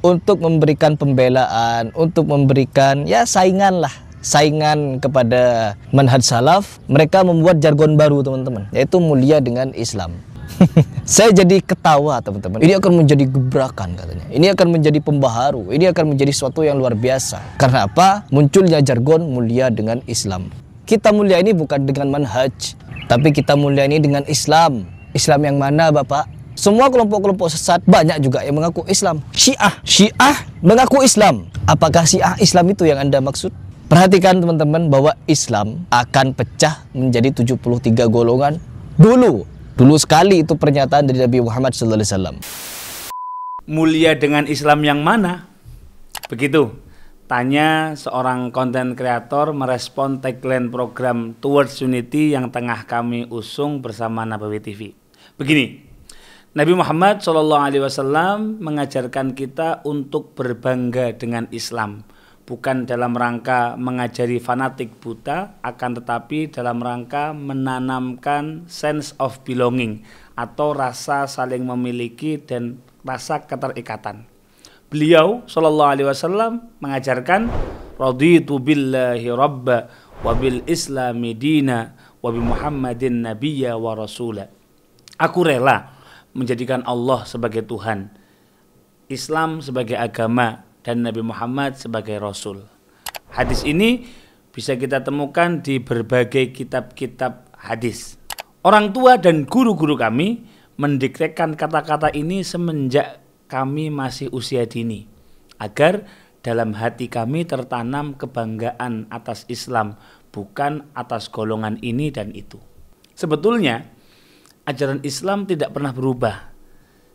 untuk memberikan pembelaan, untuk memberikan ya saingan kepada manhaj salaf. Mereka membuat jargon baru teman-teman, yaitu mulia dengan Islam. Saya jadi ketawa teman-teman. Ini akan menjadi gebrakan katanya. Ini akan menjadi pembaharu. Ini akan menjadi sesuatu yang luar biasa. Karena apa? Munculnya jargon mulia dengan Islam. Kita mulia ini bukan dengan manhaj, tapi kita mulia ini dengan Islam. Islam yang mana Bapak? Semua kelompok-kelompok sesat banyak juga yang mengaku Islam. Syiah mengaku Islam. Apakah Syiah Islam itu yang Anda maksud? Perhatikan teman-teman bahwa Islam akan pecah menjadi 73 golongan Dulu sekali itu pernyataan dari Nabi Muhammad SAW. Mulia dengan Islam yang mana? Begitu tanya seorang konten kreator merespon tagline program Towards Unity yang tengah kami usung bersama Nabawi TV. Begini, Nabi Muhammad SAW mengajarkan kita untuk berbangga dengan Islam. Bukan dalam rangka mengajari fanatik buta, akan tetapi dalam rangka menanamkan sense of belonging atau rasa saling memiliki dan rasa keterikatan. Beliau SAW mengajarkan raditu billahi rabba wa bil islami dina wa bi Muhammadin nabiyya wa rasula. Aku rela menjadikan Allah sebagai Tuhan, Islam sebagai agama, dan Nabi Muhammad sebagai Rasul. Hadis ini bisa kita temukan di berbagai kitab-kitab hadis. Orang tua dan guru-guru kami mendiktekan kata-kata ini semenjak kami masih usia dini, agar dalam hati kami tertanam kebanggaan atas Islam, bukan atas golongan ini dan itu. Sebetulnya ajaran Islam tidak pernah berubah.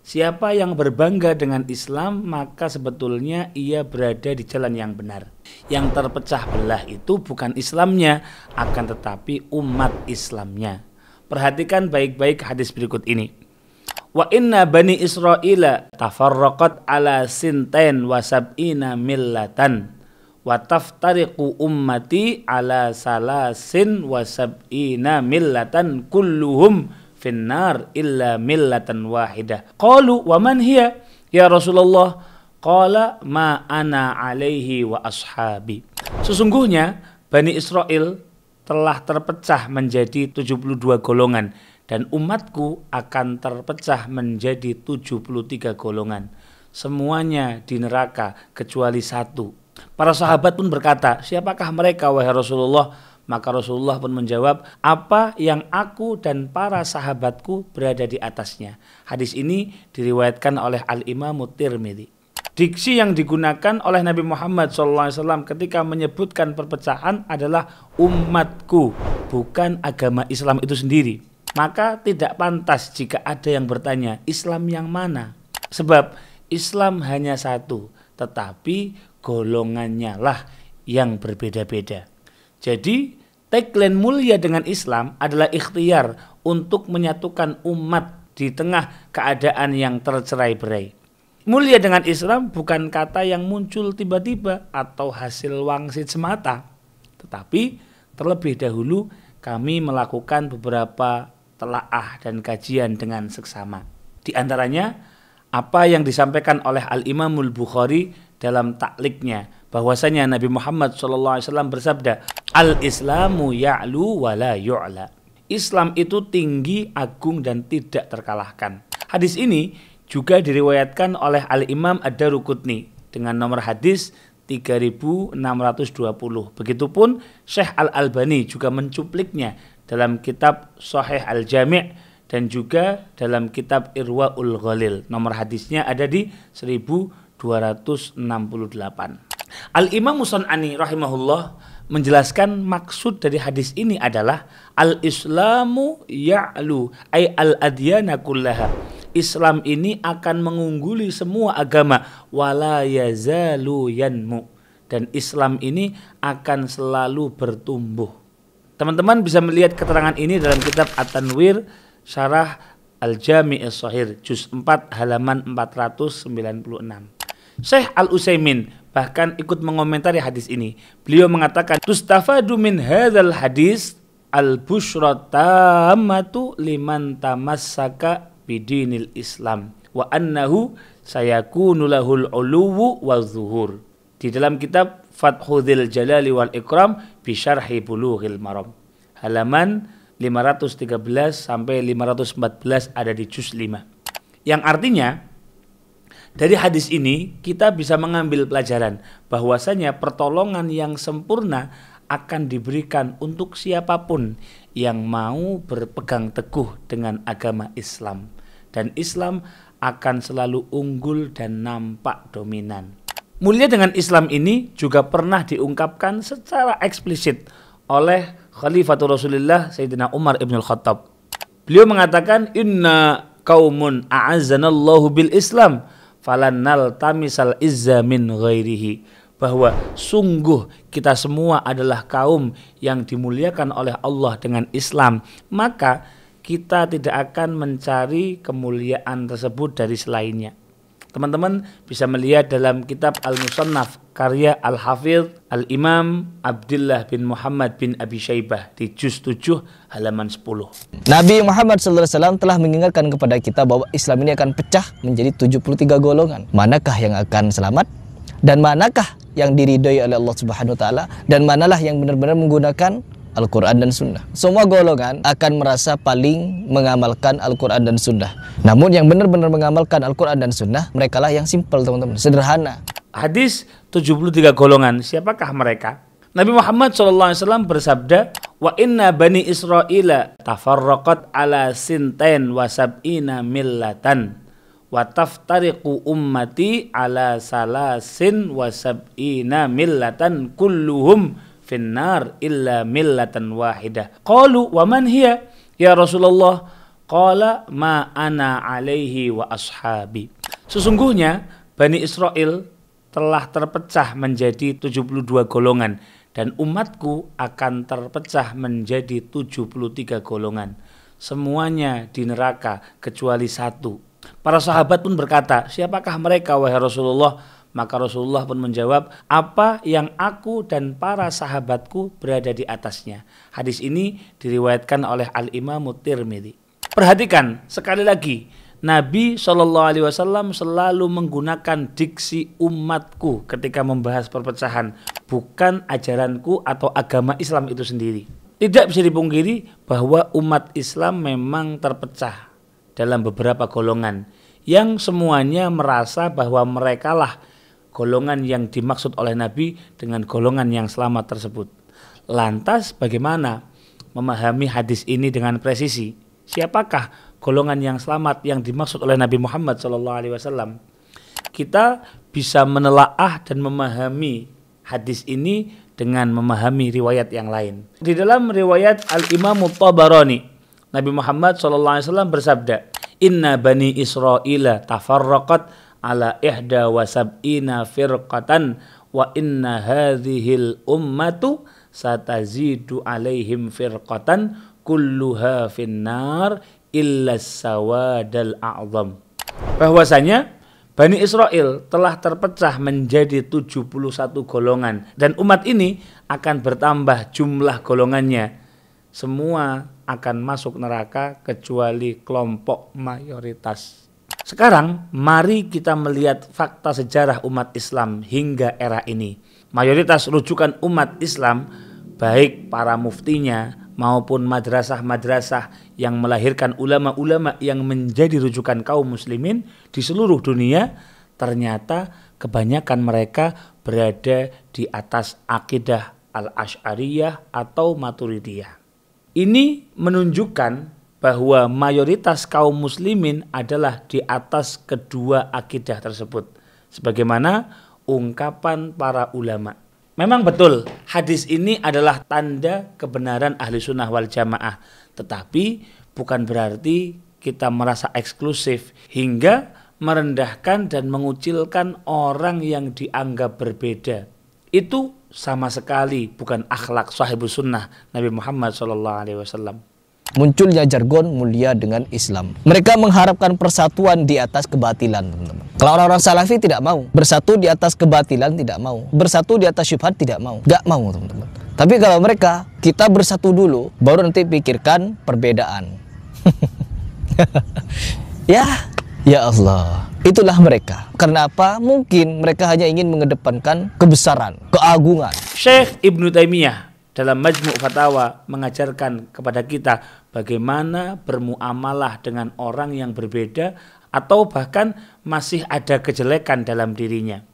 Siapa yang berbangga dengan Islam, maka sebetulnya ia berada di jalan yang benar. Yang terpecah belah itu bukan Islamnya, akan tetapi umat Islamnya. Perhatikan baik-baik hadis berikut ini. Wa inna bani Israila tafarraqat ala sintain wa sab'ina millatan wa taftariqu ummati ala salasin wa sab'ina millatan kulluhum finnar illa millatan wahidah. Qalu wa man hiya ya Rasulullah? Qala ma ana alaihi wa ashabi. Sesungguhnya Bani Israel telah terpecah menjadi 72 golongan dan umatku akan terpecah menjadi 73 golongan. Semuanya di neraka kecuali satu. Para sahabat pun berkata, siapakah mereka wahai Rasulullah? Maka Rasulullah pun menjawab, apa yang aku dan para sahabatku berada di atasnya. Hadis ini diriwayatkan oleh Al-Imam Tirmidzi. Diksi yang digunakan oleh Nabi Muhammad SAW ketika menyebutkan perpecahan adalah umatku, bukan agama Islam itu sendiri. Maka tidak pantas jika ada yang bertanya, Islam yang mana? Sebab Islam hanya satu, tetapi golongannya lah yang berbeda-beda. Jadi tagline mulia dengan Islam adalah ikhtiar untuk menyatukan umat di tengah keadaan yang tercerai-berai. Mulia dengan Islam bukan kata yang muncul tiba-tiba atau hasil wangsit semata. Tetapi terlebih dahulu kami melakukan beberapa telaah dan kajian dengan seksama. Di antaranya apa yang disampaikan oleh Al-Imamul Bukhari dalam takliknya, bahwasanya Nabi Muhammad SAW bersabda, Al-Islamu ya'lu wa la yu'la. Islam itu tinggi, agung, dan tidak terkalahkan. Hadis ini juga diriwayatkan oleh Al-Imam Ad-Daruqutni dengan nomor hadis 3620. Begitupun Syekh Al-Albani juga mencupliknya dalam kitab Sahih Al-Jami' dan juga dalam kitab Irwaul Ghalil. Nomor hadisnya ada di 1268. Al-Imam Musan'ani rahimahullah menjelaskan maksud dari hadis ini adalah al-Islamu ya'lu ay al-adyana kullaha. Islam ini akan mengungguli semua agama wala yazalu yanmu, dan Islam ini akan selalu bertumbuh. Teman-teman bisa melihat keterangan ini dalam kitab At-Tanwir Syarah Al-Jami' As-Shahir juz 4 halaman 496. Syekh Al-Utsaimin bahkan ikut mengomentari hadis ini. Beliau mengatakan, "Tustafadu min hadzal hadis al-busyra tammatu liman tamassaka bidinil Islam wa annahu sayakunu lahul uluwu wal zuhur. Di dalam kitab Fathul Jalali wal Ikram bi Syarhi Bulughil Maram. Halaman 513 sampai 514 ada di juz 5. Yang artinya dari hadis ini kita bisa mengambil pelajaran bahwasanya pertolongan yang sempurna akan diberikan untuk siapapun yang mau berpegang teguh dengan agama Islam, dan Islam akan selalu unggul dan nampak dominan. Mulia dengan Islam ini juga pernah diungkapkan secara eksplisit oleh Khalifatul Rasulullah Sayyidina Umar ibn al-Khattab. Beliau mengatakan, inna qaumun a'azzanallahu bil Islam falannal tamisal izza min ghairihi, bahwa sungguh kita semua adalah kaum yang dimuliakan oleh Allah dengan Islam, maka kita tidak akan mencari kemuliaan tersebut dari selainnya. Teman-teman bisa melihat dalam kitab Al-Musannaf karya Al-Hafidh Al-Imam Abdullah bin Muhammad bin Abi Syaibah di juz 7 halaman 10. Nabi Muhammad SAW telah mengingatkan kepada kita bahwa Islam ini akan pecah menjadi 73 golongan. Manakah yang akan selamat? Dan manakah yang diridhoi oleh Allah Subhanahu wa taala? Dan manalah yang benar-benar menggunakan Al-Quran dan Sunnah? Semua golongan akan merasa paling mengamalkan Al-Quran dan Sunnah. Namun yang benar-benar mengamalkan Al-Quran dan Sunnah, mereka lah yang simpel, teman-teman, sederhana. Hadis 73 golongan, siapakah mereka? Nabi Muhammad SAW bersabda, wa inna bani Israila tafarraqat ala sintain wa sab'ina millatan wa taftariqu ummati ala salasin wa sab'ina millatan kulluhum finnar illa millatan wahidah. Qalu wa man hiya ya Rasulullah? Qala ma ana alaihi wa ashabi. Sesungguhnya Bani Israel telah terpecah menjadi 72 golongan dan umatku akan terpecah menjadi 73 golongan. Semuanya di neraka kecuali satu. Para sahabat pun berkata, siapakah mereka wahai Rasulullah? Maka Rasulullah pun menjawab, apa yang aku dan para sahabatku berada di atasnya. Hadis ini diriwayatkan oleh Al-Imam Tirmidzi. Perhatikan sekali lagi, Nabi SAW selalu menggunakan diksi umatku ketika membahas perpecahan, bukan ajaranku atau agama Islam itu sendiri. Tidak bisa dipungkiri bahwa umat Islam memang terpecah dalam beberapa golongan yang semuanya merasa bahwa merekalah golongan yang dimaksud oleh Nabi dengan golongan yang selamat tersebut. Lantas bagaimana memahami hadis ini dengan presisi? Siapakah golongan yang selamat yang dimaksud oleh Nabi Muhammad SAW? Kita bisa menelaah dan memahami hadis ini dengan memahami riwayat yang lain. Di dalam riwayat Al-Imam Tabarani, Nabi Muhammad SAW bersabda, inna bani Israila tafarraqat ala ihda wa sab'ina firqatan wa inna hadhil ummatu satazidu alaihim firqatan kulluha finnar illa sawadal a'zam. Bahwasanya Bani Israel telah terpecah menjadi 71 golongan dan umat ini akan bertambah jumlah golongannya. Semua akan masuk neraka kecuali kelompok mayoritas. Sekarang mari kita melihat fakta sejarah umat Islam hingga era ini. Mayoritas rujukan umat Islam, baik para muftinya maupun madrasah-madrasah yang melahirkan ulama-ulama yang menjadi rujukan kaum muslimin di seluruh dunia, ternyata kebanyakan mereka berada di atas akidah al-Asy'ariyah atau Maturidiyah. Ini menunjukkan bahwa mayoritas kaum muslimin adalah di atas kedua akidah tersebut, sebagaimana ungkapan para ulama. Memang betul, hadis ini adalah tanda kebenaran ahli sunnah wal jamaah, tetapi bukan berarti kita merasa eksklusif hingga merendahkan dan mengucilkan orang yang dianggap berbeda. Itu sama sekali bukan akhlak sahibus sunnah Nabi Muhammad SAW. Munculnya jargon mulia dengan Islam. Mereka mengharapkan persatuan di atas kebatilan, teman-teman. Kalau orang-orang salafi tidak mau bersatu di atas kebatilan, tidak mau bersatu di atas syubhat, tidak mau, gak mau, teman-teman. Tapi kalau mereka, kita bersatu dulu, baru nanti pikirkan perbedaan. Ya Allah. Itulah mereka. Karena apa? Mungkin mereka hanya ingin mengedepankan kebesaran, keagungan. Syekh Ibnu Taimiyah dalam Majmu' Fatawa mengajarkan kepada kita bagaimana bermuamalah dengan orang yang berbeda atau bahkan masih ada kejelekan dalam dirinya.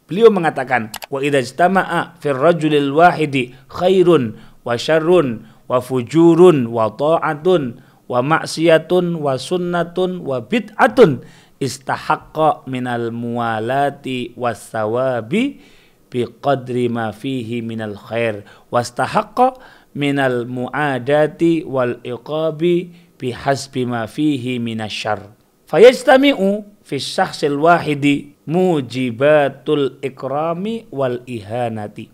Beliau mengatakan, wa idza ijtama'a fir rajulil wahidi khairun wa syarrun wa fujurun wa ta'atun wa maksiyatun wa sunnatun wa bid'atun istahaqqa minal muwalati was sawabi biqadri ma fihi minal khair wastahaqqa minal muadati wal iqabi bihasbi ma fihi minasyarr fayajtami'u fi syakhsil wahidi mujibatul ikrami wal ihanati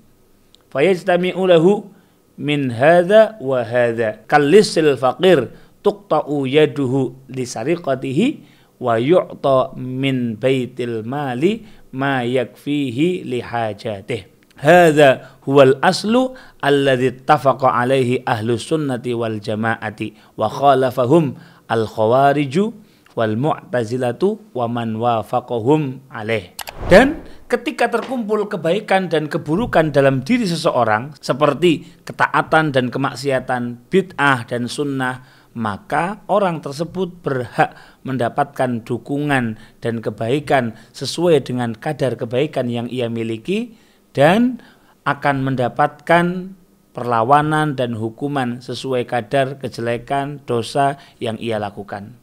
fayajtami'u lahu min hadha wa hadha kallisil faqir tuqta'u yaduhu lisariqatihi wa yu'ta min baitil mali ma yakfihi lihajatih. Hadza huwal aslu alladzi ittafaqa alaihi ahlus sunnati wal jamaati wa khalafahum al khawariju wal mu'tazilatu wa man wafaqahum alaih. Dan ketika terkumpul kebaikan dan keburukan dalam diri seseorang seperti ketaatan dan kemaksiatan, bid'ah dan sunnah, maka orang tersebut berhak mendapatkan dukungan dan kebaikan sesuai dengan kadar kebaikan yang ia miliki dan akan mendapatkan perlawanan dan hukuman sesuai kadar kejelekan dosa yang ia lakukan.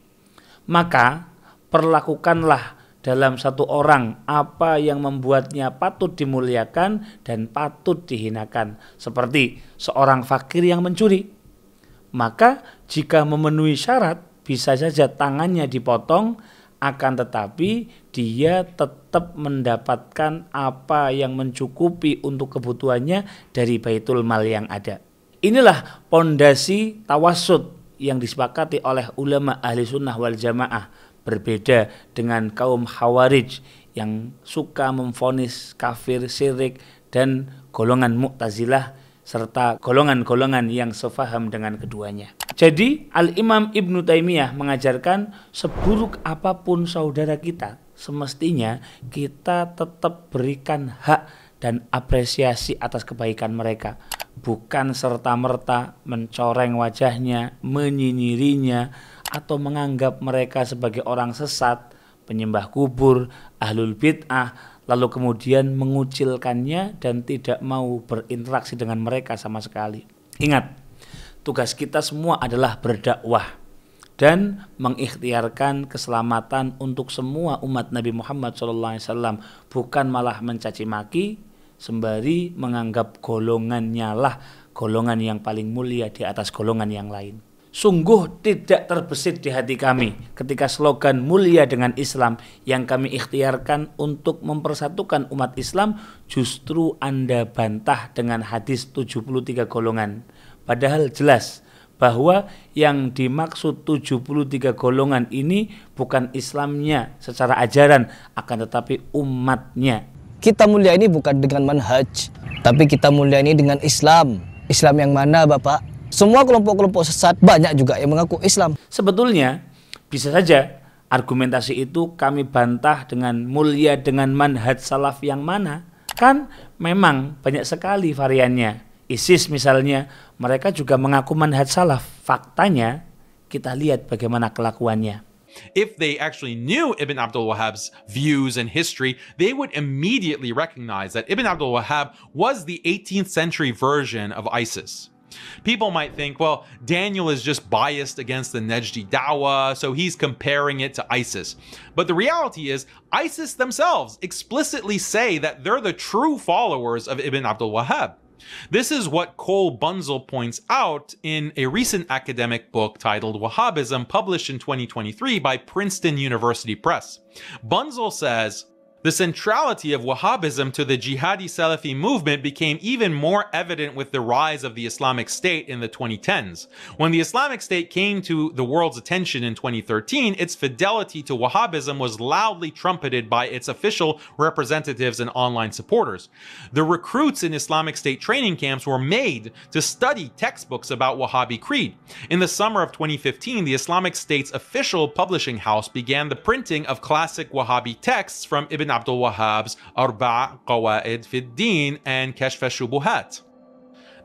Maka perlakukanlah dalam satu orang apa yang membuatnya patut dimuliakan dan patut dihinakan, seperti seorang fakir yang mencuri. Maka jika memenuhi syarat bisa saja tangannya dipotong, akan tetapi dia tetap mendapatkan apa yang mencukupi untuk kebutuhannya dari baitul mal yang ada. Inilah pondasi tawassut yang disepakati oleh ulama ahli sunnah wal jamaah, berbeda dengan kaum khawarij yang suka memvonis kafir, syirik, dan golongan mu'tazilah serta golongan-golongan yang sefaham dengan keduanya. Jadi Al-Imam Ibnu Taimiyah mengajarkan seburuk apapun saudara kita, semestinya kita tetap berikan hak dan apresiasi atas kebaikan mereka, bukan serta-merta mencoreng wajahnya, menyinyirinya, atau menganggap mereka sebagai orang sesat, penyembah kubur, ahlul bid'ah, lalu kemudian mengucilkannya dan tidak mau berinteraksi dengan mereka sama sekali. Ingat, tugas kita semua adalah berdakwah dan mengikhtiarkan keselamatan untuk semua umat Nabi Muhammad SAW, bukan malah mencaci maki sembari menganggap golongannya lah golongan yang paling mulia di atas golongan yang lain. Sungguh tidak terbesit di hati kami ketika slogan mulia dengan Islam yang kami ikhtiarkan untuk mempersatukan umat Islam justru Anda bantah dengan hadis 73 golongan. Padahal jelas bahwa yang dimaksud 73 golongan ini bukan Islamnya secara ajaran, akan tetapi umatnya. Kita mulia ini bukan dengan manhaj, tapi kita mulia ini dengan Islam. Islam yang mana, Bapak? Semua kelompok-kelompok sesat banyak juga yang mengaku Islam. Sebetulnya bisa saja argumentasi itu kami bantah dengan mulia dengan manhaj salaf yang mana. Kan memang banyak sekali variannya. ISIS misalnya, mereka juga mengaku manhaj salaf. Faktanya kita lihat bagaimana kelakuannya. If they actually knew Ibn Abdul Wahhab's views and history, they would immediately recognize that Ibn Abdul Wahhab was the 18th century version of ISIS. People might think, well, Daniel is just biased against the Najdi Dawah, so he's comparing it to ISIS. But the reality is, ISIS themselves explicitly say that they're the true followers of Ibn Abdul Wahhab. This is what Cole Bunzel points out in a recent academic book titled Wahhabism, published in 2023 by Princeton University Press. Bunzel says, The centrality of Wahhabism to the Jihadi Salafi movement became even more evident with the rise of the Islamic State in the 2010s. When the Islamic State came to the world's attention in 2013, its fidelity to Wahhabism was loudly trumpeted by its official representatives and online supporters. The recruits in Islamic State training camps were made to study textbooks about Wahhabi creed. In the summer of 2015, the Islamic State's official publishing house began the printing of classic Wahhabi texts from Ibn Abdul Wahhab's Arba' Qawaid fi ad-Din and Kashf al-Shubuhat.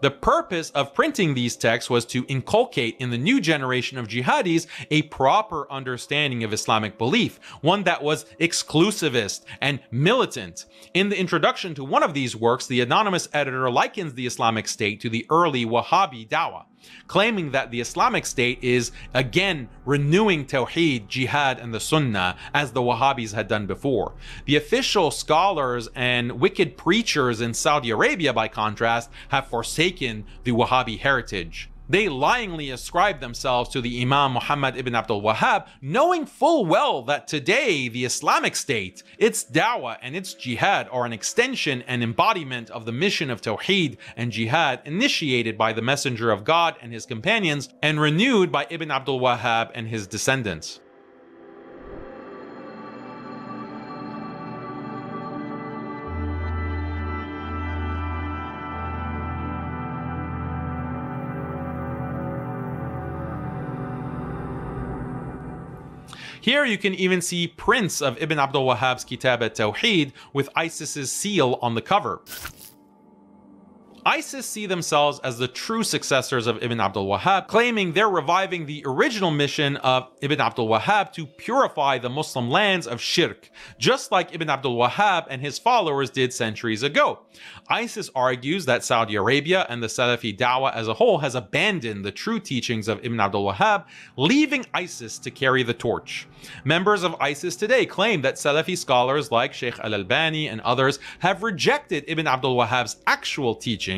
The purpose of printing these texts was to inculcate in the new generation of jihadis a proper understanding of Islamic belief, one that was exclusivist and militant. In the introduction to one of these works, the anonymous editor likens the Islamic State to the early Wahhabi dawah, claiming that the Islamic State is again renewing Tawheed, Jihad, and the Sunnah as the Wahhabis had done before. The official scholars and wicked preachers in Saudi Arabia, by contrast, have forsaken the Wahhabi heritage. They lyingly ascribe themselves to the Imam Muhammad ibn Abdul Wahhab, knowing full well that today the Islamic State, its dawah and its jihad are an extension and embodiment of the mission of Tawheed and Jihad initiated by the Messenger of God and his companions and renewed by Ibn Abdul Wahhab and his descendants. Here you can even see prints of Ibn Abdul Wahhab's Kitab al-Tawheed with ISIS's seal on the cover. ISIS see themselves as the true successors of Ibn Abdul Wahhab, claiming they're reviving the original mission of Ibn Abdul Wahhab to purify the Muslim lands of shirk, just like Ibn Abdul Wahhab and his followers did centuries ago. ISIS argues that Saudi Arabia and the Salafi dawah as a whole has abandoned the true teachings of Ibn Abdul Wahhab, leaving ISIS to carry the torch. Members of ISIS today claim that Salafi scholars like Sheikh Al-Albani and others have rejected Ibn Abdul Wahhab's actual teachings.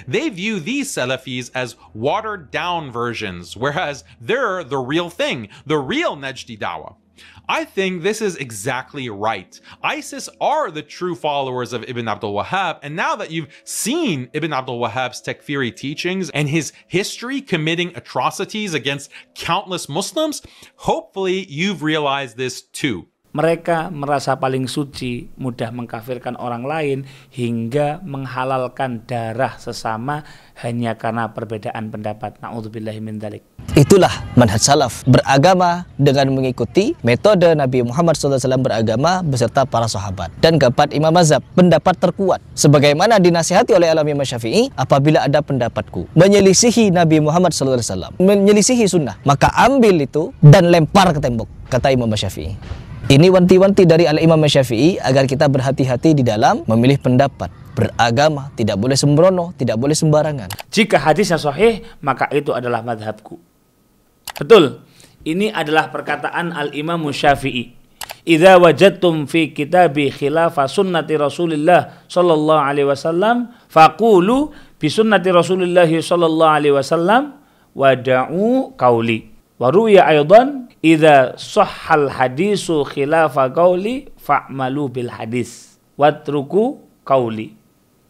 They view these Salafis as watered down versions, whereas they're the real thing, the real Najdi dawah. I think this is exactly right. ISIS are the true followers of Ibn Abdul Wahhab, and now that you've seen Ibn Abdul Wahhab's Takfiri teachings and his history committing atrocities against countless Muslims, hopefully you've realized this too. Mereka merasa paling suci, mudah mengkafirkan orang lain, hingga menghalalkan darah sesama hanya karena perbedaan pendapat. Na'udzubillahi min dzalik. Itulah manhaj salaf, beragama dengan mengikuti metode Nabi Muhammad SAW beragama beserta para sahabat. Dan keempat, imam mazhab, pendapat terkuat. Sebagaimana dinasihati oleh Imam Syafi'i, apabila ada pendapatku menyelisihi Nabi Muhammad SAW, menyelisihi sunnah, maka ambil itu dan lempar ke tembok, kata Imam Syafi'i. Ini wanti-wanti dari Al-Imam Syafi'i agar kita berhati-hati di dalam memilih pendapat. Beragama tidak boleh sembrono, tidak boleh sembarangan. Jika hadisnya sahih, maka itu adalah madhabku. Betul, ini adalah perkataan Al-Imam Syafi'i. Idza wajadtum fi kitabi khilafa sunnati Rasulillah sallallahu alaihi wasallam faqulu bi sunnati Rasulillah sallallahu alaihi wasallam wada'u qauli. Wa ru'ya aidan idza sahhal hadisu khilafa qauli fa'malu bil hadis watruku qauli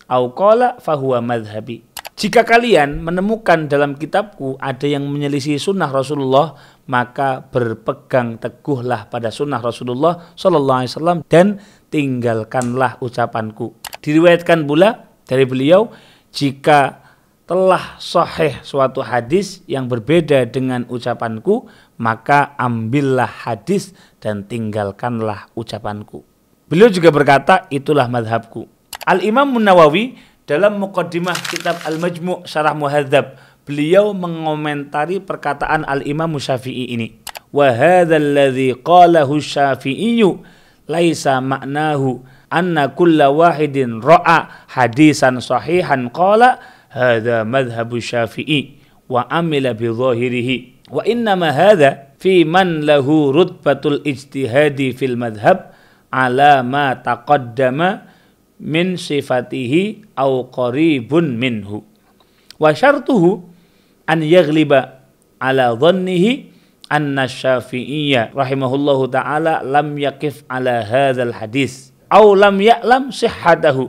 au qala fahuwa madhhabi. Jika kalian menemukan dalam kitabku ada yang menyelisih sunnah Rasulullah, maka berpegang teguhlah pada sunnah Rasulullah sallallahu alaihi wasallam dan tinggalkanlah ucapanku. Diriwayatkan pula dari beliau, jika telah sahih suatu hadis yang berbeda dengan ucapanku, maka ambillah hadis dan tinggalkanlah ucapanku. Beliau juga berkata, itulah madhabku. Al-Imam Nawawi dalam muqaddimah kitab Al-Majmu' Syarah Muhadzab, beliau mengomentari perkataan Al-Imam Syafi'i ini. Wa hadzal ladzi qalahu Syafi'iyyu laisa ma'nahu anna kulla wahidin ra'a hadisan sahihan qala hadza madhhabu Syafi'i wa amila bi dhahirihi wa innama hadza fi man lahu rutbatul ijtihadi fil madhhab ala ma taqaddama min sifatihi au qaribun minhu wa syartuhu an yaghliba ala dhannihi anna Syafi'iyya rahimahullahu ta'ala lam yaqif ala hadzal hadis aw lam ya'lam sihhatahu.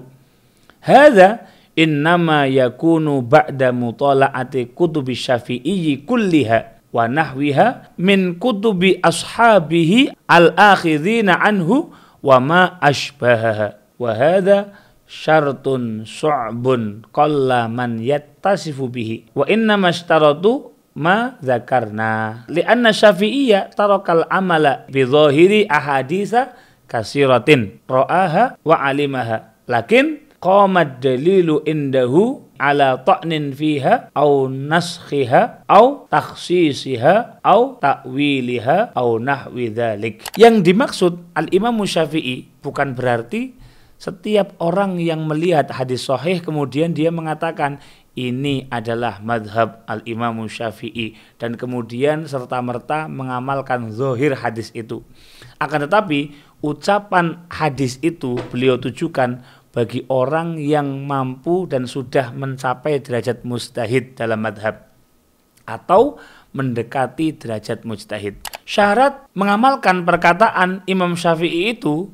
Hadza innama yakunu ba'da mutala'ati kutubi Syafi'i kulliha wa nahwiha min kutubi ashabihi al-akhidhina anhu wa ma ashbahaha. Wa hadza syartun su'bun qalla man yattasifu bihi wa inna mashtaratu ma dzakarna li'anna syafi'iyya tarakal amala bi dhahiri ahaditsa kasiratin ra'aha wa alimaha lakin qamad dalilu indahu ala ta'nin fiha au naskhiha au takhsisiha au ta'wiliha au nahwi dzalik. Yang dimaksud Al-Imam Syafi'i bukan berarti setiap orang yang melihat hadis sahih kemudian dia mengatakan ini adalah madhab Al-Imam Syafi'i dan kemudian serta-merta mengamalkan zahir hadis itu. Akan tetapi ucapan hadis itu beliau tujukan bagi orang yang mampu dan sudah mencapai derajat mujtahid dalam madhab atau mendekati derajat mujtahid. Syarat mengamalkan perkataan Imam Syafi'i itu,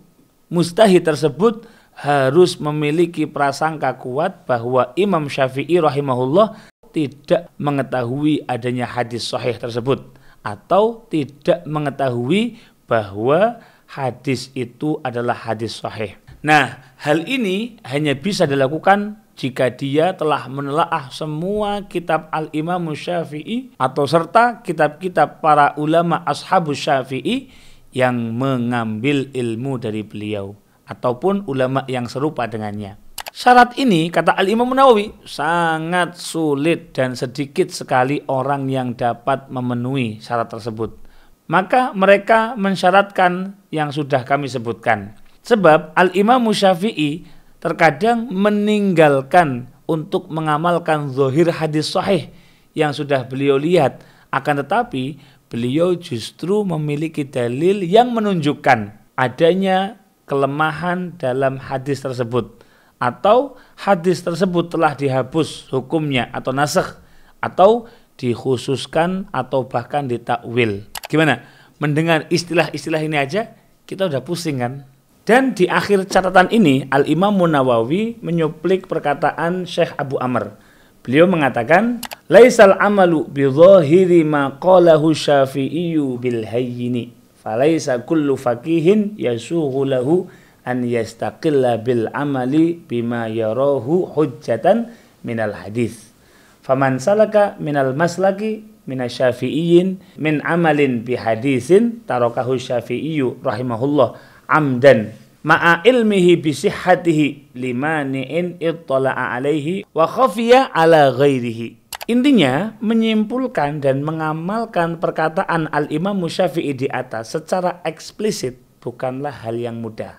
mujtahid tersebut harus memiliki prasangka kuat bahwa Imam Syafi'i rahimahullah tidak mengetahui adanya hadis sahih tersebut atau tidak mengetahui bahwa hadis itu adalah hadis sahih. Nah, hal ini hanya bisa dilakukan jika dia telah menelaah semua kitab Al-Imam Syafi'i atau serta kitab-kitab para ulama ashabus Syafi'i yang mengambil ilmu dari beliau ataupun ulama yang serupa dengannya. Syarat ini, kata Al-Imam Nawawi, sangat sulit dan sedikit sekali orang yang dapat memenuhi syarat tersebut. Maka mereka mensyaratkan yang sudah kami sebutkan. Sebab Al-Imam Syafi'i terkadang meninggalkan untuk mengamalkan zahir hadis sahih yang sudah beliau lihat. Akan tetapi beliau justru memiliki dalil yang menunjukkan adanya kelemahan dalam hadis tersebut atau hadis tersebut telah dihapus hukumnya atau nasakh atau dikhususkan atau bahkan ditakwil. Gimana? Mendengar istilah-istilah ini aja kita udah pusing kan? Dan di akhir catatan ini Al-Imam Nawawi menyuplik perkataan Syekh Abu Amr. Beliau mengatakan, "Laisal amalu bi dhahiri ma qalahu Syafi'iyyu bil hayyini." Falaisa kullu faqihin yasughu lahu an yastaqilla bil amali bima yarahu hujjatan minal hadis. Faman salaka minal maslaki minasyafi'iyyin min amalin bi hadisin tarakahu Syafi'iyyu rahimahullah amdan ma'a ilmihi bi sihhatihi limani'in ittala'a alaihi wa khafiya ala ghairihi. Intinya, menyimpulkan dan mengamalkan perkataan Al-Imam Syafi'i di atas secara eksplisit bukanlah hal yang mudah.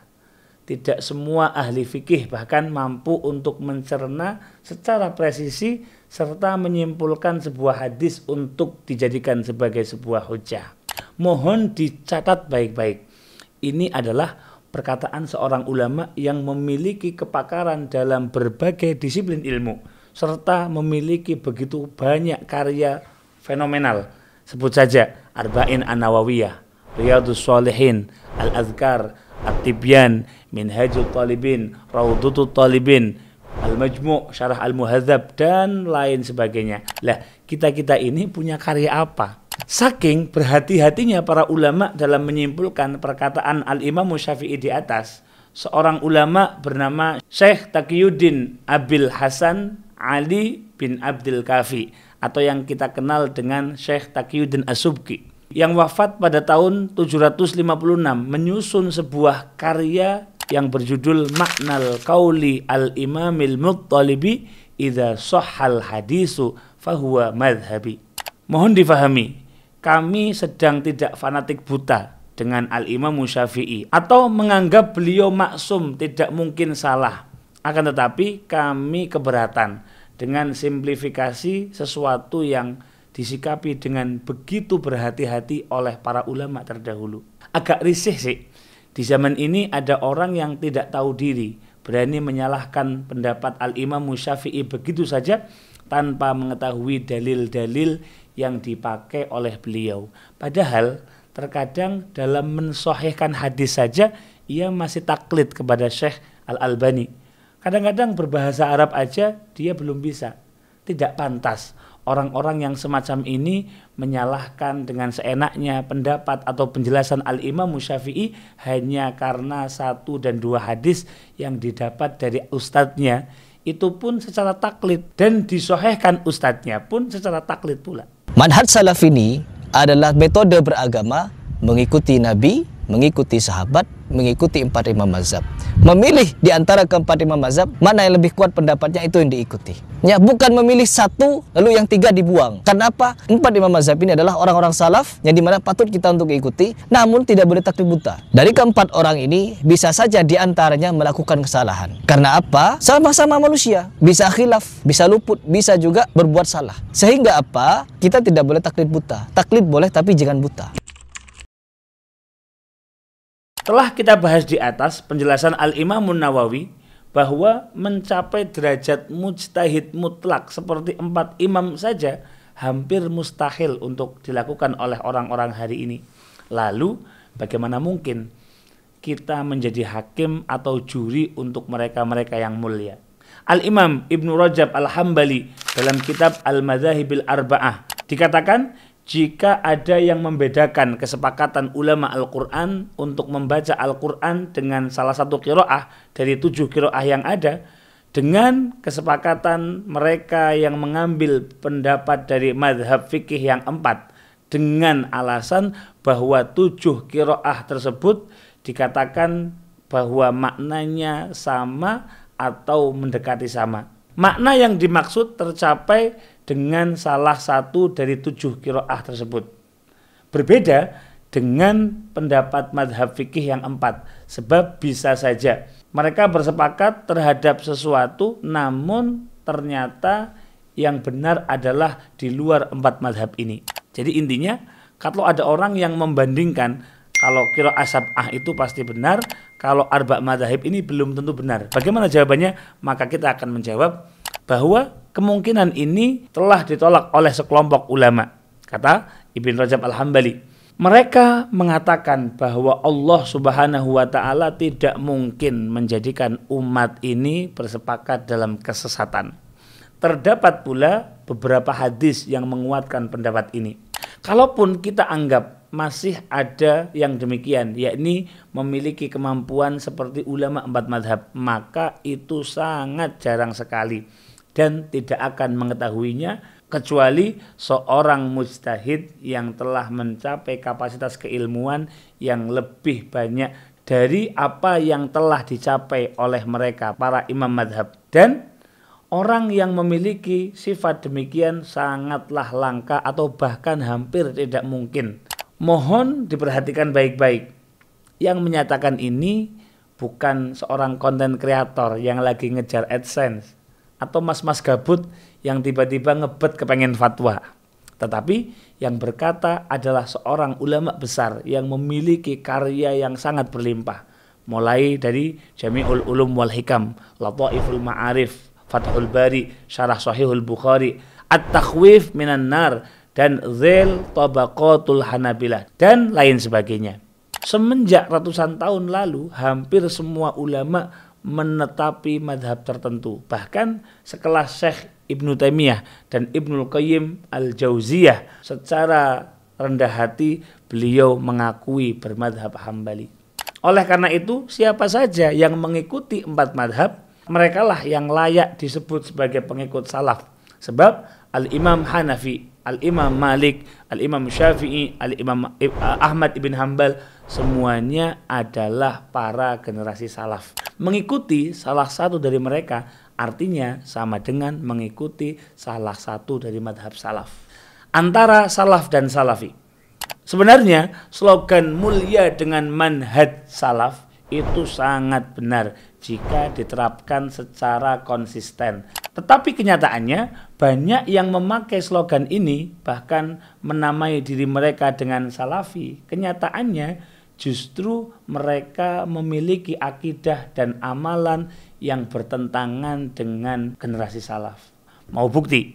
Tidak semua ahli fikih bahkan mampu untuk mencerna secara presisi serta menyimpulkan sebuah hadis untuk dijadikan sebagai sebuah hujjah. Mohon dicatat baik-baik. Ini adalah perkataan seorang ulama yang memiliki kepakaran dalam berbagai disiplin ilmu serta memiliki begitu banyak karya fenomenal. Sebut saja Arba'in An-Nawawiyah, Riyadhus Shalihin, Al-Azkar, At-Tibyan, Minhajul Talibin, Raudhutut Talibin, Al-Majmu', Syarah Al-Muhadzab, dan lain sebagainya. Lah, kita-kita ini punya karya apa? Saking berhati-hatinya para ulama dalam menyimpulkan perkataan Al-Imam Syafi'i di atas, seorang ulama bernama Syekh Taqiyuddin Abil Hasan Ali bin Abdul Kafi atau yang kita kenal dengan Syekh Taqiyuddin As-Subki yang wafat pada tahun 756 menyusun sebuah karya yang berjudul Ma'nal Qauli Al-Imamil Muttalibi Idza Shahhal Hadisu Fahuwa Madhabi. Mohon difahami, kami sedang tidak fanatik buta dengan Al-Imam Syafi'i atau menganggap beliau maksum, tidak mungkin salah. Akan tetapi kami keberatan dengan simplifikasi sesuatu yang disikapi dengan begitu berhati-hati oleh para ulama terdahulu. Agak risih sih, di zaman ini ada orang yang tidak tahu diri, berani menyalahkan pendapat Al-Imam Syafi'i begitu saja tanpa mengetahui dalil-dalil yang dipakai oleh beliau. Padahal terkadang dalam mensahihkan hadis saja ia masih taklid kepada Syekh Al-Albani. Kadang-kadang berbahasa Arab aja dia belum bisa. Tidak pantas orang-orang yang semacam ini menyalahkan dengan seenaknya pendapat atau penjelasan Al-Imam Syafi'i hanya karena 1 dan 2 hadis yang didapat dari ustadznya, itu pun secara taklid, dan disohehkan ustadznya pun secara taklid pula. Manhaj salaf ini adalah metode beragama mengikuti Nabi, mengikuti sahabat, mengikuti 4 imam mazhab. Memilih di antara keempat imam mazhab, mana yang lebih kuat pendapatnya, itu yang diikuti. Ya, bukan memilih 1 lalu yang 3 dibuang. Karena apa? 4 imam mazhab ini adalah orang-orang salaf yang dimana patut kita untuk ikuti, namun tidak boleh taklid buta. Dari keempat orang ini, bisa saja di antaranya melakukan kesalahan. Karena apa? Sama-sama manusia. Bisa khilaf, bisa luput, bisa juga berbuat salah. Sehingga apa? Kita tidak boleh taklid buta. Taklid boleh, tapi jangan buta. Telah kita bahas di atas penjelasan Al-Imam Nawawi bahwa mencapai derajat mujtahid mutlak seperti 4 imam saja hampir mustahil untuk dilakukan oleh orang-orang hari ini. Lalu bagaimana mungkin kita menjadi hakim atau juri untuk mereka-mereka yang mulia? Al-Imam Ibnu Rajab Al-Hambali dalam kitab Al-Madzahibil Arba'ah dikatakan, jika ada yang membedakan kesepakatan ulama Al-Quran untuk membaca Al-Quran dengan salah satu qiraah dari 7 qiraah yang ada, dengan kesepakatan mereka yang mengambil pendapat dari madhab fikih yang 4, dengan alasan bahwa 7 qiraah tersebut dikatakan bahwa maknanya sama atau mendekati sama. Makna yang dimaksud tercapai dengan salah satu dari 7 qiraah tersebut. Berbeda dengan pendapat madhab fikih yang 4. Sebab bisa saja mereka bersepakat terhadap sesuatu, namun ternyata yang benar adalah di luar 4 madhab ini. Jadi intinya, kalau ada orang yang membandingkan, kalau qiraah sab'ah itu pasti benar, kalau arba' madhab ini belum tentu benar. Bagaimana jawabannya? Maka kita akan menjawab bahwa kemungkinan ini telah ditolak oleh sekelompok ulama. Kata Ibnu Rajab Al-Hambali, mereka mengatakan bahwa Allah Subhanahu wa Ta'ala tidak mungkin menjadikan umat ini bersepakat dalam kesesatan. Terdapat pula beberapa hadis yang menguatkan pendapat ini. Kalaupun kita anggap masih ada yang demikian, yakni memiliki kemampuan seperti ulama 4 madhab, maka itu sangat jarang sekali dan tidak akan mengetahuinya kecuali seorang mujtahid yang telah mencapai kapasitas keilmuan yang lebih banyak dari apa yang telah dicapai oleh mereka para imam madhab. Dan orang yang memiliki sifat demikian sangatlah langka atau bahkan hampir tidak mungkin. Mohon diperhatikan baik-baik. Yang menyatakan ini bukan seorang konten kreator yang lagi ngejar AdSense atau mas-mas gabut yang tiba-tiba ngebet kepengen fatwa. Tetapi yang berkata adalah seorang ulama besar yang memiliki karya yang sangat berlimpah. Mulai dari Jami'ul Ulum wal Hikam, Lataiful Ma'arif, Fathul Bari, Syarah Sahihul Bukhari, At-Takhwif Minan Nar, dan Zail Tabaqatul Hanabilah, dan lain sebagainya. Semenjak ratusan tahun lalu, hampir semua ulama menetapi madhab tertentu. Bahkan sekelas Syekh Ibnu Taimiyah dan Ibnul Qayyim Al-Jauziyah, secara rendah hati beliau mengakui bermadhab Hambali. Oleh karena itu, siapa saja yang mengikuti 4 madhab, merekalah yang layak disebut sebagai pengikut salaf. Sebab Al-Imam Hanafi, Al-Imam Malik, Al-Imam Syafi'i, Al-Imam Ahmad ibn Hanbal, semuanya adalah para generasi salaf. Mengikuti salah satu dari mereka artinya sama dengan mengikuti salah satu dari madhab salaf. Antara salaf dan salafi, sebenarnya slogan mulia dengan manhaj salaf itu sangat benar jika diterapkan secara konsisten. Tetapi kenyataannya banyak yang memakai slogan ini bahkan menamai diri mereka dengan salafi. Kenyataannya justru mereka memiliki akidah dan amalan yang bertentangan dengan generasi salaf. Mau bukti?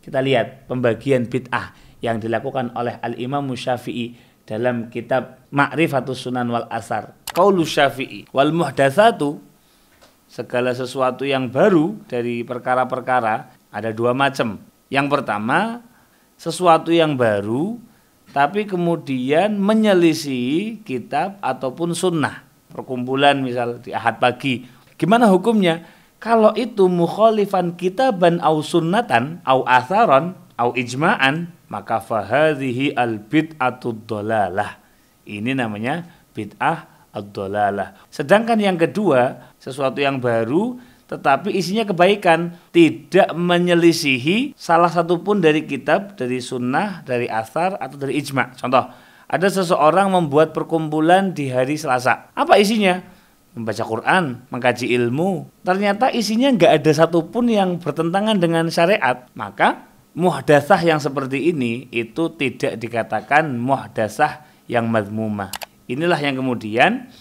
Kita lihat pembagian bid'ah yang dilakukan oleh Al-Imam Syafi'i dalam kitab Ma'rifatus Sunan wal Asar. Qaulu Syafi'i wal muhdatsatu, segala sesuatu yang baru dari perkara-perkara ada dua macam. Yang pertama, sesuatu yang baru tapi kemudian menyelisihi kitab ataupun sunnah. Perkumpulan misal di Ahad pagi. Gimana hukumnya? Kalau itu mukhalifan kitaban au sunnatan au atharon au ijma'an, maka fahadhihi al bid'atud dhalalah. Ini namanya bid'ah ad-dhalalah. Sedangkan yang kedua, sesuatu yang baru tetapi isinya kebaikan, tidak menyelisihi salah satu pun dari kitab, dari sunnah, dari athar atau dari ijma'. Contoh, ada seseorang membuat perkumpulan di hari Selasa. Apa isinya? Membaca Quran, mengkaji ilmu. Ternyata isinya nggak ada satupun yang bertentangan dengan syariat. Maka muhdatsah yang seperti ini itu tidak dikatakan muhdatsah yang madmumah. Inilah yang kemudian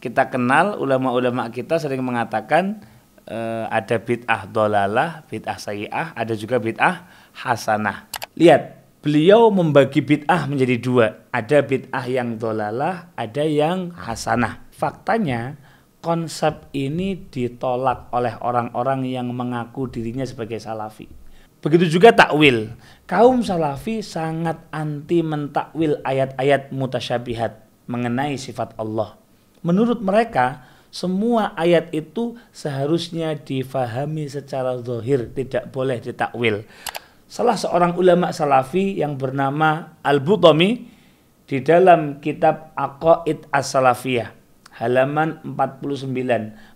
kita kenal, ulama-ulama kita sering mengatakan ada bid'ah dhalalah, bid'ah sayyi'ah, ada juga bid'ah hasanah. Lihat, beliau membagi bid'ah menjadi dua. Ada bid'ah yang dhalalah, ada yang hasanah. Faktanya konsep ini ditolak oleh orang-orang yang mengaku dirinya sebagai salafi. Begitu juga takwil. Kaum salafi sangat anti mentakwil ayat-ayat mutasyabihat mengenai sifat Allah. Menurut mereka, semua ayat itu seharusnya difahami secara zahir, tidak boleh ditakwil. Salah seorang ulama salafi yang bernama Al-Butami di dalam kitab Aqaid As-Salafiyah halaman 49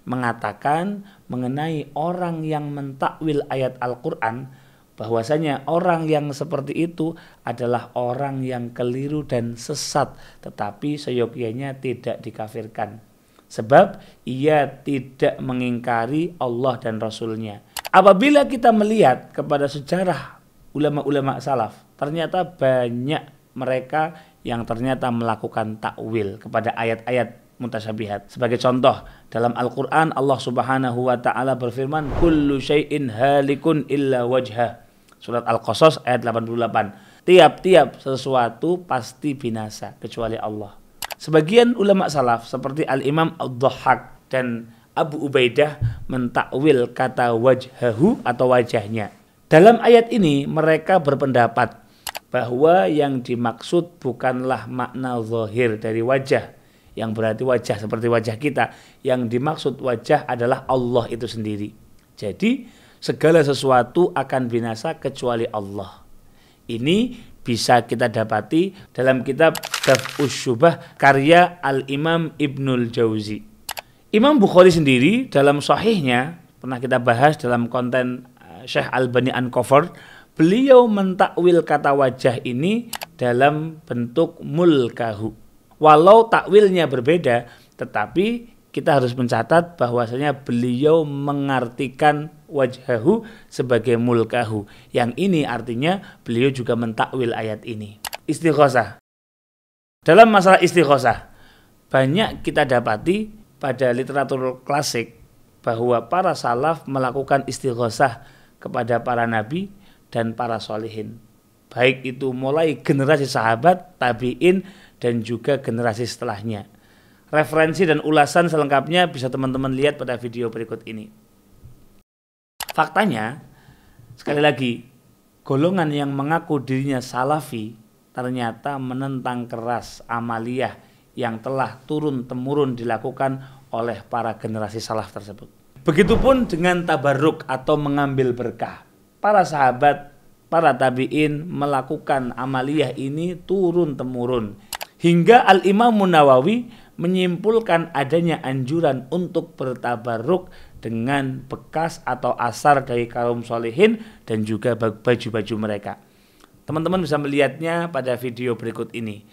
mengatakan mengenai orang yang mentakwil ayat Al-Quran, bahwasanya orang yang seperti itu adalah orang yang keliru dan sesat, tetapi seyogyanya tidak dikafirkan. Sebab ia tidak mengingkari Allah dan Rasulnya. Apabila kita melihat kepada sejarah ulama-ulama salaf, ternyata banyak mereka yang ternyata melakukan takwil kepada ayat-ayat mutasyabihat. Sebagai contoh, dalam Al-Quran Allah Subhanahu wa ta'ala berfirman, kullu syai'in halikun illa wajhah. Surat Al-Qasas ayat 88. Tiap-tiap sesuatu pasti binasa kecuali Allah. Sebagian ulama salaf seperti Al-Imam Ad-Dhahhak dan Abu Ubaidah mentakwil kata wajhahu atau wajahnya. Dalam ayat ini mereka berpendapat bahwa yang dimaksud bukanlah makna zahir dari wajah, yang berarti wajah seperti wajah kita. Yang dimaksud wajah adalah Allah itu sendiri. Jadi segala sesuatu akan binasa kecuali Allah. Ini bisa kita dapati dalam kitab Daf'us Syubhah karya Al-Imam Ibnul Jauzi. Imam Bukhari sendiri dalam sahihnya, pernah kita bahas dalam konten Syekh Albani Uncovered, beliau mentakwil kata wajah ini dalam bentuk mulkahu. Walau takwilnya berbeda, tetapi kita harus mencatat bahwasanya beliau mengartikan wajhahu sebagai mulkahu. Yang ini artinya beliau juga mentakwil ayat ini. Istighosah. Dalam masalah istighosah, banyak kita dapati pada literatur klasik bahwa para salaf melakukan istighosah kepada para nabi dan para sholihin. Baik itu mulai generasi sahabat, tabi'in, dan juga generasi setelahnya. Referensi dan ulasan selengkapnya bisa teman-teman lihat pada video berikut ini. Faktanya, sekali lagi, golongan yang mengaku dirinya salafi ternyata menentang keras amaliyah yang telah turun-temurun dilakukan oleh para generasi salaf tersebut. Begitupun dengan tabarruk atau mengambil berkah. Para sahabat, para tabi'in melakukan amaliyah ini turun-temurun. Hingga Al-Imam Nawawi menyimpulkan adanya anjuran untuk bertabarruk dengan bekas atau asar dari kaum sholihin dan juga baju-baju mereka. Teman-teman bisa melihatnya pada video berikut ini.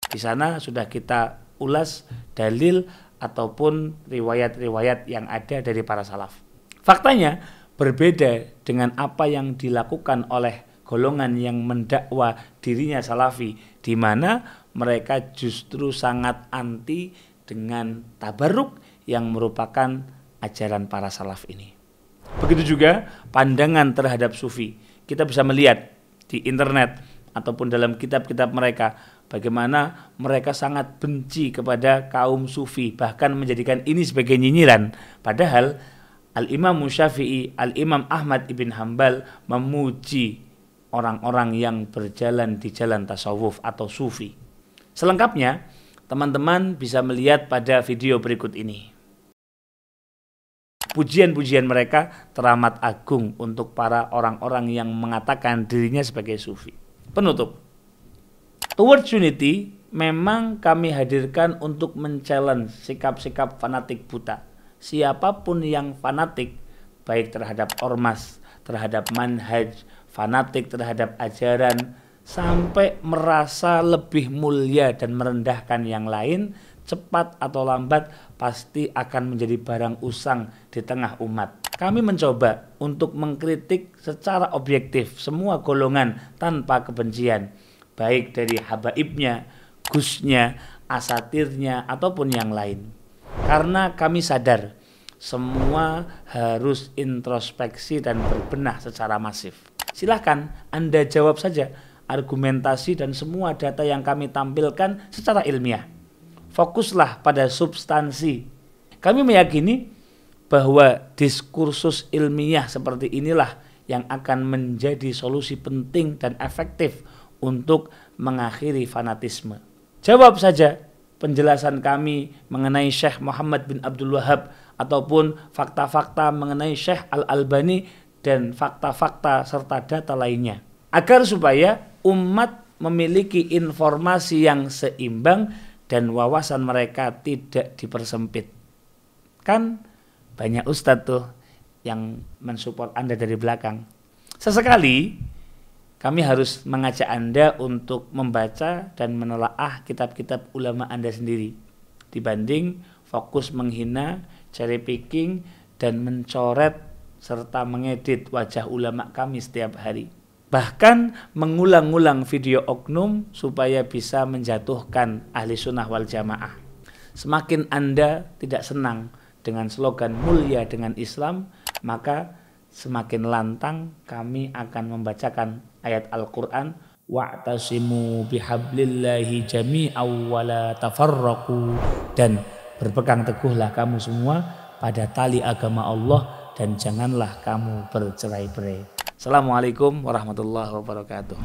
Di sana sudah kita ulas dalil ataupun riwayat-riwayat yang ada dari para salaf. Faktanya berbeda dengan apa yang dilakukan oleh golongan yang mendakwa dirinya salafi, di mana mereka justru sangat anti dengan tabarruk yang merupakan ajaran para salaf ini. Begitu juga pandangan terhadap sufi. Kita bisa melihat di internet ataupun dalam kitab-kitab mereka bagaimana mereka sangat benci kepada kaum sufi, bahkan menjadikan ini sebagai nyinyiran. Padahal Al-Imam Syafi'i, Al-Imam Ahmad ibn Hanbal memuji orang-orang yang berjalan di jalan tasawuf atau sufi. Selengkapnya, teman-teman bisa melihat pada video berikut ini. Pujian-pujian mereka teramat agung untuk para orang-orang yang mengatakan dirinya sebagai sufi. Penutup. Towards Unity memang kami hadirkan untuk men-challenge sikap-sikap fanatik buta. Siapapun yang fanatik, baik terhadap ormas, terhadap manhaj, fanatik terhadap ajaran, sampai merasa lebih mulia dan merendahkan yang lain, cepat atau lambat pasti akan menjadi barang usang di tengah umat. Kami mencoba untuk mengkritik secara objektif semua golongan tanpa kebencian, baik dari habaibnya, gusnya, asatirnya, ataupun yang lain. Karena kami sadar semua harus introspeksi dan berbenah secara masif. Silahkan Anda jawab saja argumentasi dan semua data yang kami tampilkan secara ilmiah. Fokuslah pada substansi. Kami meyakini bahwa diskursus ilmiah seperti inilah yang akan menjadi solusi penting dan efektif untuk mengakhiri fanatisme. Jawab saja penjelasan kami mengenai Syekh Muhammad bin Abdul Wahab ataupun fakta-fakta mengenai Syekh Al-Albani dan fakta-fakta serta data lainnya, agar supaya umat memiliki informasi yang seimbang dan wawasan mereka tidak dipersempit. Kan banyak ustadz tuh yang mensupport Anda dari belakang. Sesekali kami harus mengajak Anda untuk membaca dan menelaah kitab-kitab ulama Anda sendiri, dibanding fokus menghina, cherry picking, dan mencoret serta mengedit wajah ulama kami setiap hari. Bahkan mengulang-ulang video oknum supaya bisa menjatuhkan ahli sunnah wal jamaah. Semakin Anda tidak senang dengan slogan mulia dengan Islam, maka semakin lantang kami akan membacakan ayat Al-Quran, wa'tasimu bihablillahi jami'aw wa la tafarraqu, dan berpegang teguhlah kamu semua pada tali agama Allah dan janganlah kamu bercerai-berai. Assalamualaikum warahmatullahi wabarakatuh.